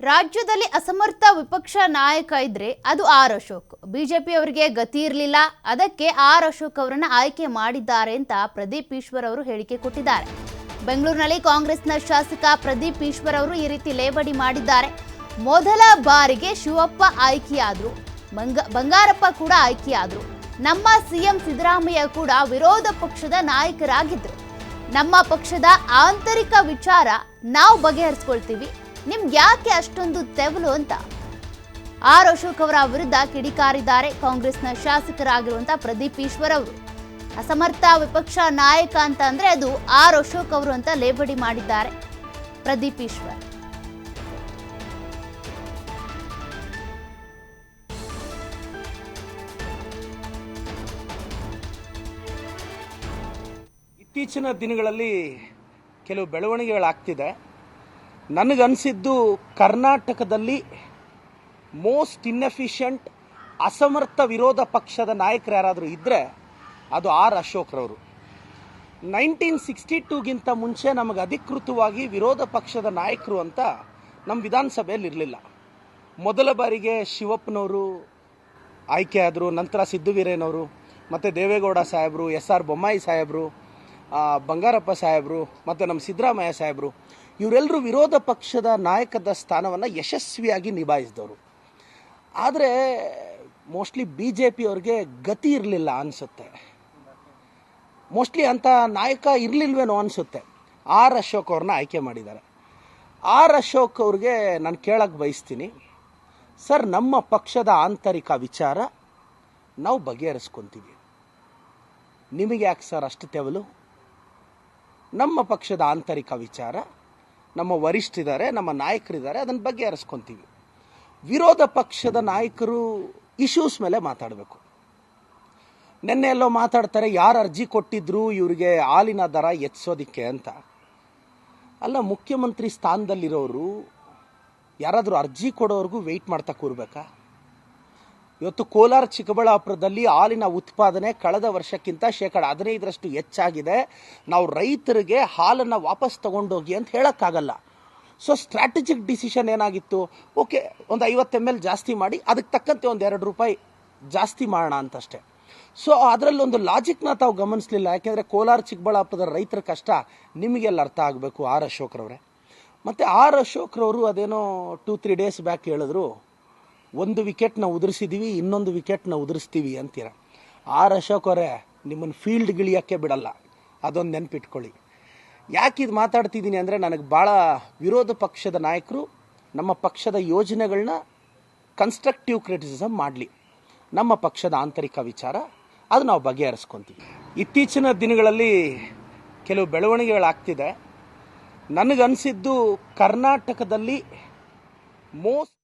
ರಾಜ್ಯದಲ್ಲಿ ಅಸಮರ್ಥ ವಿಪಕ್ಷ ನಾಯಕ ಇದ್ರೆ ಅದು ಆರ್ ಅಶೋಕ್. ಬಿಜೆಪಿ ಅವರಿಗೆ ಗತಿ ಇರಲಿಲ್ಲ, ಅದಕ್ಕೆ ಆರ್ ಅಶೋಕ್ ಅವರನ್ನ ಆಯ್ಕೆ ಮಾಡಿದ್ದಾರೆ ಅಂತ ಪ್ರದೀಪ್ ಈಶ್ವರ್ ಅವರು ಹೇಳಿಕೆ ಕೊಟ್ಟಿದ್ದಾರೆ. ಬೆಂಗಳೂರಿನಲ್ಲಿ ಕಾಂಗ್ರೆಸ್ನ ಶಾಸಕ ಪ್ರದೀಪ್ ಈಶ್ವರ್ ಅವರು ಈ ರೀತಿ ಲೇವಡಿ ಮಾಡಿದ್ದಾರೆ. ಮೊದಲ ಬಾರಿಗೆ ಶಿವಪ್ಪ ಆಯ್ಕೆಯಾದ್ರು, ಬಂಗಾರಪ್ಪ ಕೂಡ ಆಯ್ಕೆಯಾದ್ರು. ನಮ್ಮ ಸಿಎಂ ಸಿದ್ದರಾಮಯ್ಯ ಕೂಡ ವಿರೋಧ ಪಕ್ಷದ ನಾಯಕರಾಗಿದ್ರು. ನಮ್ಮ ಪಕ್ಷದ ಆಂತರಿಕ ವಿಚಾರ ನಾವು ಬಗೆಹರಿಸ್ಕೊಳ್ತೀವಿ, ನಿಮ್ಗೆ ಯಾಕೆ ಅಷ್ಟೊಂದು ತೆವಲು ಅಂತ ಆರ್ ಅಶೋಕ್ ಅವರ ವಿರುದ್ಧ ಕಿಡಿಕಾರಿದ್ದಾರೆ ಕಾಂಗ್ರೆಸ್ನ ಶಾಸಕರಾಗಿರುವಂತಹ ಪ್ರದೀಪ್ ಈಶ್ವರ್ ಅವರು. ಅಸಮರ್ಥ ವಿಪಕ್ಷ ನಾಯಕ ಅಂತ ಅಂದ್ರೆ ಅದು ಆರ್ ಅಶೋಕ್ ಅವರು ಅಂತ ಲೇವಡಿ ಮಾಡಿದ್ದಾರೆ ಪ್ರದೀಪ್ ಈಶ್ವರ್. ಇತ್ತೀಚಿನ ದಿನಗಳಲ್ಲಿ ಕೆಲವು ಬೆಳವಣಿಗೆಗಳಾಗ್ತಿದೆ. ನನಗನ್ಸಿದ್ದು ಕರ್ನಾಟಕದಲ್ಲಿ ಮೋಸ್ಟ್ ಇನ್ಎಫಿಷಿಯಂಟ್ ಅಸಮರ್ಥ ವಿರೋಧ ಪಕ್ಷದ ನಾಯಕರು ಯಾರಾದರೂ ಇದ್ದರೆ ಅದು ಆರ್ ಅಶೋಕ್ರವರು. 1962ಗಿಂತ ಮುಂಚೆ ನಮಗೆ ಅಧಿಕೃತವಾಗಿ ವಿರೋಧ ಪಕ್ಷದ ನಾಯಕರು ಅಂತ ನಮ್ಮ ವಿಧಾನಸಭೆಯಲ್ಲಿ ಇರಲಿಲ್ಲ. ಮೊದಲ ಬಾರಿಗೆ ಶಿವಪ್ಪನವರು ಆಯ್ಕೆಯಾದರು, ನಂತರ ಸಿದ್ದು-ವೀರೇನವರು, ಮತ್ತು ದೇವೇಗೌಡ ಸಾಹೇಬರು, SR ಬೊಮ್ಮಾಯಿ ಸಾಹೇಬರು, ಬಂಗಾರಪ್ಪ ಸಾಹೇಬರು ಮತ್ತು ನಮ್ಮ ಸಿದ್ದರಾಮಯ್ಯ ಸಾಹೇಬರು, ಇವರೆಲ್ಲರೂ ವಿರೋಧ ಪಕ್ಷದ ನಾಯಕದ ಸ್ಥಾನವನ್ನು ಯಶಸ್ವಿಯಾಗಿ ನಿಭಾಯಿಸಿದವರು. ಆದರೆ ಮೋಸ್ಟ್ಲಿ BJP ಅವ್ರಿಗೆ ಗತಿ ಇರಲಿಲ್ಲ ಅನಿಸುತ್ತೆ. ಮೋಸ್ಟ್ಲಿ ಅಂಥ ನಾಯಕ ಇರಲಿಲ್ವೇನೋ ಅನಿಸುತ್ತೆ. ಆರ್ ಅಶೋಕ್ ಅವ್ರನ್ನ ಆಯ್ಕೆ ಮಾಡಿದ್ದಾರೆ. ಆರ್ ಅಶೋಕ್ ಅವ್ರಿಗೆ ನಾನು ಕೇಳಕ್ಕೆ ಬಯಸ್ತೀನಿ, ಸರ್, ನಮ್ಮ ಪಕ್ಷದ ಆಂತರಿಕ ವಿಚಾರ ನಾವು ಬಗೆಹರಿಸ್ಕೊತೀವಿ, ನಿಮಗೆ ಯಾಕೆ ಸರ್ ಅಷ್ಟು ತೆವಲು? ನಮ್ಮ ಪಕ್ಷದ ಆಂತರಿಕ ವಿಚಾರ, ನಮ್ಮ ವರಿಷ್ಠರಿದ್ದಾರೆ, ನಮ್ಮ ನಾಯಕರಿದ್ದಾರೆ, ಅದನ್ನು ಬಗೆಹರಿಸ್ಕೊತೀವಿ. ವಿರೋಧ ಪಕ್ಷದ ನಾಯಕರು ಇಶ್ಯೂಸ್ ಮೇಲೆ ಮಾತಾಡಬೇಕು. ನಿನ್ನೆ ಎಲ್ಲೋ ಮಾತಾಡ್ತಾರೆ, ಯಾರು ಅರ್ಜಿ ಕೊಟ್ಟಿದ್ರು ಇವರಿಗೆ ಹಾಲಿನ ದರ ಹೆಚ್ಚಿಸೋದಿಕ್ಕೆ ಅಂತ. ಅಲ್ಲ, ಮುಖ್ಯಮಂತ್ರಿ ಸ್ಥಾನದಲ್ಲಿರೋರು ಯಾರಾದರೂ ಅರ್ಜಿ ಕೊಡೋರ್ಗೂ ವೆಯ್ಟ್ ಮಾಡ್ತಾ ಕೂರ್ಬೇಕಾ? ಇವತ್ತು ಕೋಲಾರ ಚಿಕ್ಕಬಳ್ಳಾಪುರದಲ್ಲಿ ಹಾಲಿನ ಉತ್ಪಾದನೆ ಕಳೆದ ವರ್ಷಕ್ಕಿಂತ 15% ಹೆಚ್ಚಾಗಿದೆ. ನಾವು ರೈತರಿಗೆ ಹಾಲನ್ನು ವಾಪಸ್ ತಗೊಂಡೋಗಿ ಅಂತ ಹೇಳೋಕ್ಕಾಗಲ್ಲ. ಸೊ ಸ್ಟ್ರಾಟಜಿಕ್ ಡಿಸಿಷನ್ ಏನಾಗಿತ್ತು, ಓಕೆ, ಒಂದು 50 ml ಜಾಸ್ತಿ ಮಾಡಿ ಅದಕ್ಕೆ ತಕ್ಕಂತೆ ಒಂದು ₹2 ಜಾಸ್ತಿ ಮಾಡೋಣ ಅಂತಷ್ಟೇ. ಸೊ ಅದರಲ್ಲೊಂದು ಲಾಜಿಕ್ನ ತಾವು ಗಮನಿಸಲಿಲ್ಲ. ಯಾಕೆಂದರೆ ಕೋಲಾರ ಚಿಕ್ಕಬಳ್ಳಾಪುರದ ರೈತರ ಕಷ್ಟ ನಿಮಗೆಲ್ಲ ಅರ್ಥ ಆಗಬೇಕು ಆರ್ ಅಶೋಕ್ರವರೇ. ಮತ್ತು ಆರ್ ಅಶೋಕ್ರವರು ಅದೇನೋ 2-3 ಡೇಸ್ ಬ್ಯಾಕ್ ಹೇಳಿದ್ರು, ಒಂದು ವಿಕೆಟ್ನ ಉದುರಿಸಿದ್ದೀವಿ, ಇನ್ನೊಂದು ವಿಕೆಟ್ನ ಉದುರಿಸ್ತೀವಿ ಅಂತೀರ. ಆರ್ ಅಶೋಕ್ ಅವರೇ, ನಿಮ್ಮನ್ನು ಫೀಲ್ಡ್ಗಿಳಿಯೋಕ್ಕೆ ಬಿಡಲ್ಲ, ಅದೊಂದು ನೆನಪಿಟ್ಕೊಳ್ಳಿ. ಯಾಕೆ ಇದು ಮಾತಾಡ್ತಿದ್ದೀನಿ ಅಂದರೆ, ನನಗೆ ಭಾಳ ವಿರೋಧ ಪಕ್ಷದ ನಾಯಕರು ನಮ್ಮ ಪಕ್ಷದ ಯೋಜನೆಗಳನ್ನ ಕನ್ಸ್ಟ್ರಕ್ಟಿವ್ ಕ್ರಿಟಿಸಿಸಮ್ ಮಾಡಲಿ. ನಮ್ಮ ಪಕ್ಷದ ಆಂತರಿಕ ವಿಚಾರ ಅದು ನಾವು ಬಗೆಹರಿಸ್ಕೊತೀವಿ. ಇತ್ತೀಚಿನ ದಿನಗಳಲ್ಲಿ ಕೆಲವು ಬೆಳವಣಿಗೆಗಳಾಗ್ತಿದೆ. ನನಗನ್ಸಿದ್ದು ಕರ್ನಾಟಕದಲ್ಲಿ ಮೋಸ್ಟ್